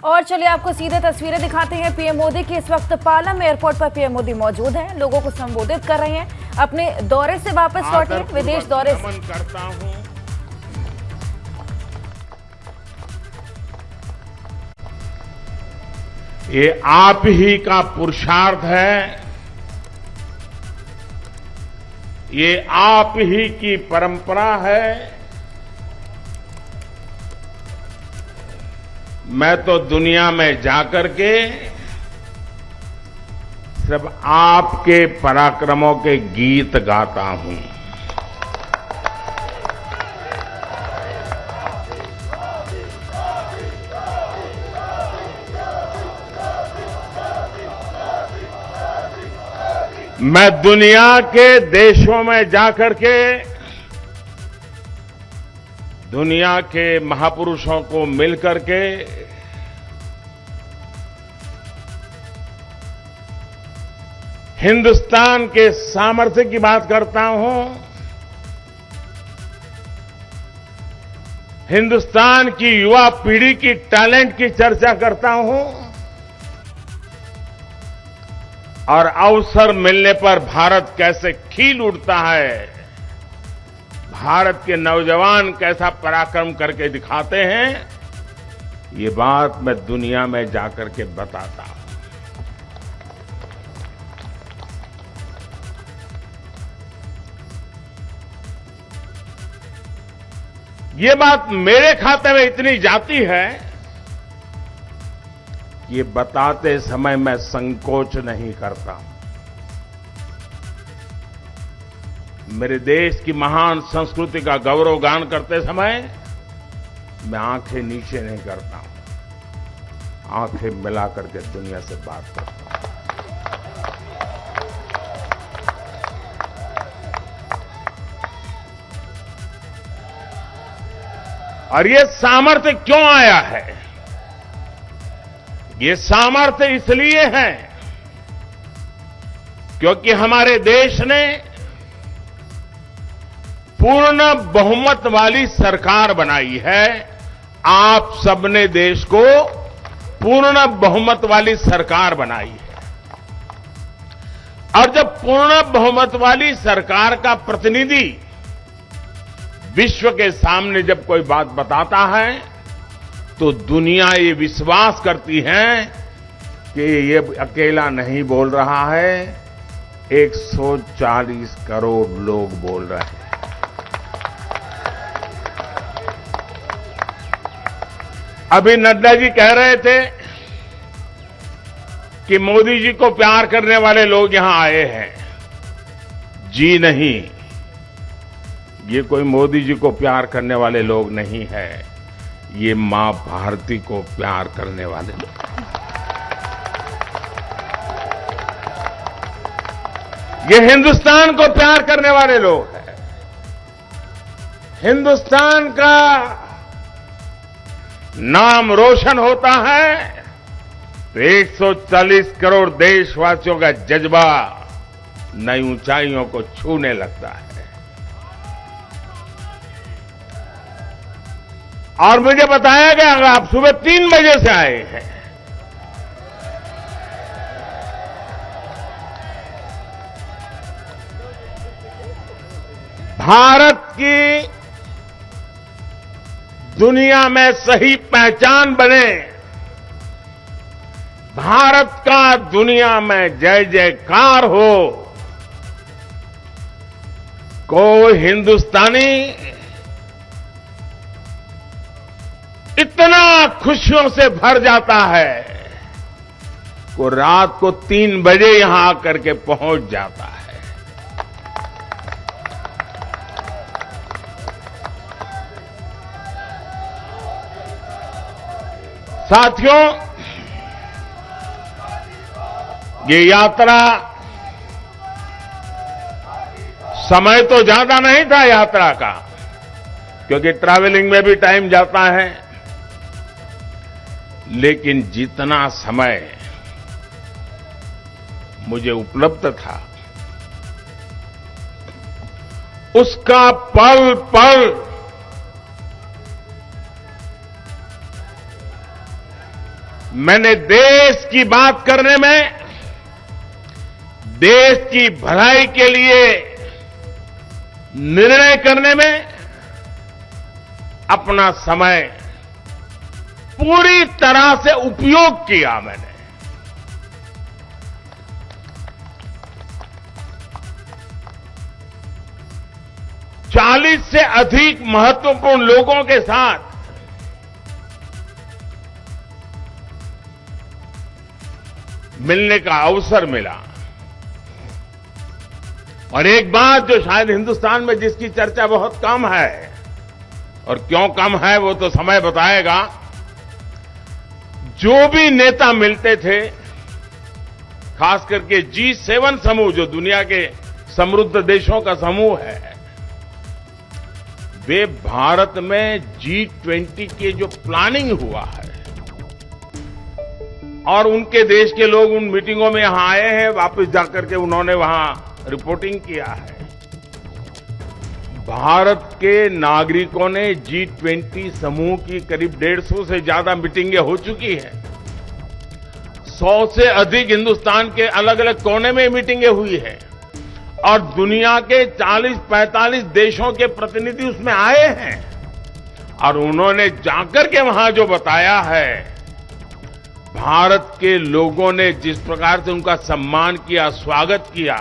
और चलिए आपको सीधे तस्वीरें दिखाते हैं पीएम मोदी की। इस वक्त पालम एयरपोर्ट पर पीएम मोदी मौजूद हैं, लोगों को संबोधित कर रहे हैं। अपने दौरे से वापस लौटे, विदेश दौरे से। करता हूं। ये आप ही का पुरुषार्थ है, ये आप ही की परंपरा है। मैं तो दुनिया में जाकर के सिर्फ आपके पराक्रमों के गीत गाता हूं। मैं दुनिया के देशों में जाकर के दुनिया के महापुरुषों को मिलकर के हिंदुस्तान के सामर्थ्य की बात करता हूं, हिंदुस्तान की युवा पीढ़ी की टैलेंट की चर्चा करता हूं और अवसर मिलने पर भारत कैसे खिल उठता है, भारत के नौजवान कैसा पराक्रम करके दिखाते हैं, ये बात मैं दुनिया में जाकर के बताता हूं। ये बात मेरे खाते में इतनी जाती है, ये बताते समय मैं संकोच नहीं करता। मेरे देश की महान संस्कृति का गौरवगान करते समय मैं आंखें नीचे नहीं करता हूं, आंखें मिला करके दुनिया से बात करता हूं। और ये सामर्थ्य क्यों आया है? ये सामर्थ्य इसलिए है क्योंकि हमारे देश ने पूर्ण बहुमत वाली सरकार बनाई है। आप सबने देश को पूर्ण बहुमत वाली सरकार बनाई है। और जब पूर्ण बहुमत वाली सरकार का प्रतिनिधि विश्व के सामने जब कोई बात बताता है तो दुनिया ये विश्वास करती है कि ये अकेला नहीं बोल रहा है, 140 करोड़ लोग बोल रहे हैं। अभी नड्डा जी कह रहे थे कि मोदी जी को प्यार करने वाले लोग यहां आए हैं। जी नहीं, ये कोई मोदी जी को प्यार करने वाले लोग नहीं है, ये मां भारती को प्यार करने वाले लोग। ये हिंदुस्तान को प्यार करने वाले लोग हैं। हिंदुस्तान का नाम रोशन होता है तो 140 करोड़ देशवासियों का जज्बा नई ऊंचाइयों को छूने लगता है। और मुझे बताया गया कि आप सुबह 3 बजे से आए हैं। भारत की दुनिया में सही पहचान बने, भारत का दुनिया में जय जयकार हो, कोई हिंदुस्तानी इतना खुशियों से भर जाता है वो रात को 3 बजे यहां आकर के पहुंच जाता है। साथियों, ये यात्रा समय तो ज्यादा नहीं था यात्रा का, क्योंकि ट्रैवलिंग में भी टाइम जाता है, लेकिन जितना समय मुझे उपलब्ध था उसका पल पल मैंने देश की बात करने में, देश की भलाई के लिए निर्णय करने में अपना समय पूरी तरह से उपयोग किया मैंने। चालीस से अधिक महत्वपूर्ण लोगों के साथ मिलने का अवसर मिला। और एक बात जो शायद हिंदुस्तान में जिसकी चर्चा बहुत कम है, और क्यों कम है वो तो समय बताएगा, जो भी नेता मिलते थे, खास करके G7 समूह जो दुनिया के समृद्ध देशों का समूह है, वे भारत में G20 के जो प्लानिंग हुआ है, और उनके देश के लोग उन मीटिंगों में यहां आए हैं, वापस जाकर के उन्होंने वहां रिपोर्टिंग किया है। भारत के नागरिकों ने G20 समूह की करीब 150 से ज्यादा मीटिंगें हो चुकी हैं। 100 से अधिक हिंदुस्तान के अलग अलग कोने में मीटिंगें हुई हैं, और दुनिया के 40-45 देशों के प्रतिनिधि उसमें आए हैं। और उन्होंने जाकर के वहां जो बताया है, भारत के लोगों ने जिस प्रकार से उनका सम्मान किया, स्वागत किया,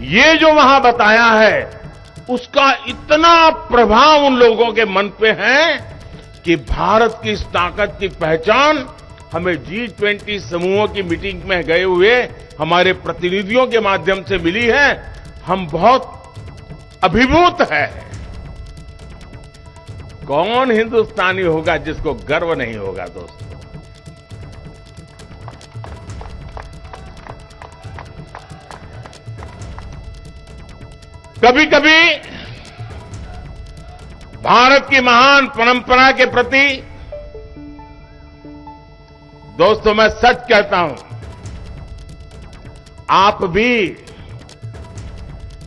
ये जो वहां बताया है, उसका इतना प्रभाव उन लोगों के मन पे है कि भारत की इस ताकत की पहचान हमें G20 समूहों की मीटिंग में गए हुए हमारे प्रतिनिधियों के माध्यम से मिली है। हम बहुत अभिभूत हैं। कौन हिंदुस्तानी होगा जिसको गर्व नहीं होगा दोस्तों? कभी कभी भारत की महान परंपरा के प्रति दोस्तों मैं सच कहता हूं, आप भी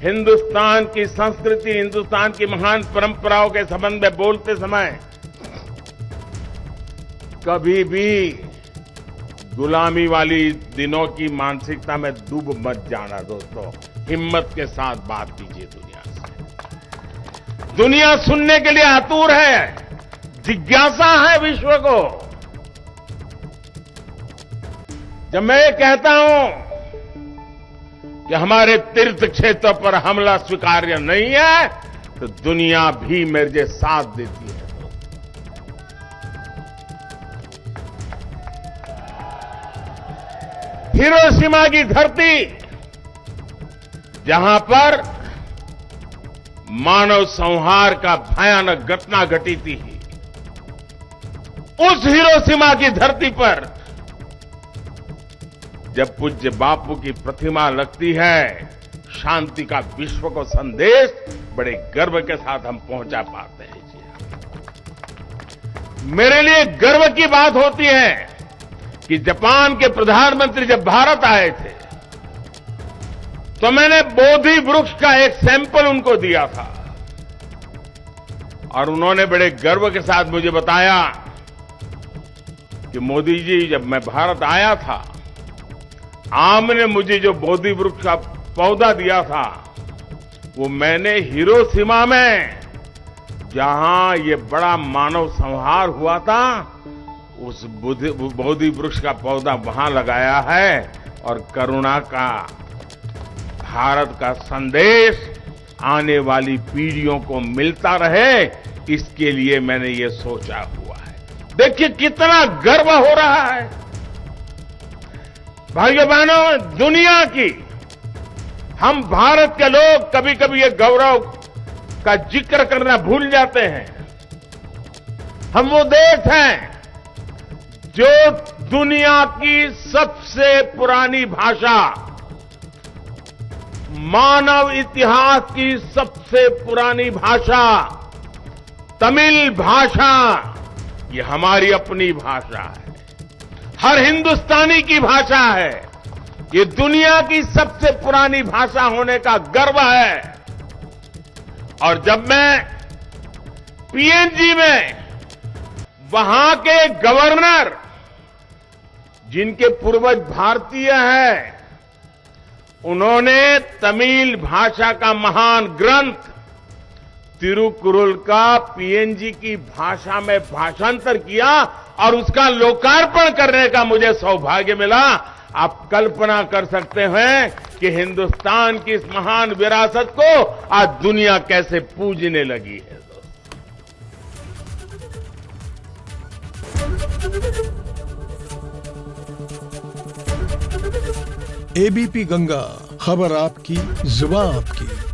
हिंदुस्तान की संस्कृति, हिंदुस्तान की महान परंपराओं के संबंध में बोलते समय कभी भी गुलामी वाली दिनों की मानसिकता में डूब मत जाना दोस्तों। हिम्मत के साथ बात कीजिए दुनिया से। दुनिया सुनने के लिए आतुर है, जिज्ञासा है विश्व को। जब मैं ये कहता हूं कि हमारे तीर्थ क्षेत्र पर हमला स्वीकार्य नहीं है, तो दुनिया भी मेरे साथ देती है। हिरोशिमा की धरती, जहां पर मानव संहार का भयानक घटना घटी थी, उस हिरोशिमा की धरती पर जब पूज्य बापू की प्रतिमा लगती है, शांति का विश्व को संदेश बड़े गर्व के साथ हम पहुंचा पाते हैं। मेरे लिए गर्व की बात होती है कि जापान के प्रधानमंत्री जब भारत आए थे, तो मैंने बोधि वृक्ष का एक सैंपल उनको दिया था, और उन्होंने बड़े गर्व के साथ मुझे बताया कि मोदी जी, जब मैं भारत आया था, आपने मुझे जो बोधि वृक्ष का पौधा दिया था, वो मैंने हिरोशिमा में, जहां ये बड़ा मानव संहार हुआ था, उस बोधि वृक्ष का पौधा वहां लगाया है, और करुणा का, भारत का संदेश आने वाली पीढ़ियों को मिलता रहे, इसके लिए मैंने ये सोचा हुआ है। देखिए कितना गर्व हो रहा है भाइयों बहनों, दुनिया की। हम भारत के लोग कभी कभी ये गौरव का जिक्र करना भूल जाते हैं। हम वो देश हैं जो दुनिया की सबसे पुरानी भाषा, मानव इतिहास की सबसे पुरानी भाषा, तमिल भाषा, ये हमारी अपनी भाषा है, हर हिंदुस्तानी की भाषा है। ये दुनिया की सबसे पुरानी भाषा होने का गर्व है। और जब मैं पीएनजी में वहां के गवर्नर जिनके पूर्वज भारतीय हैं, उन्होंने तमिल भाषा का महान ग्रंथ तिरुकुरल का पीएनजी की भाषा में भाषांतर किया और उसका लोकार्पण करने का मुझे सौभाग्य मिला। आप कल्पना कर सकते हैं कि हिंदुस्तान की इस महान विरासत को आज दुनिया कैसे पूजने लगी है। एबीपी गंगा, खबर आपकी, जुबान आपकी।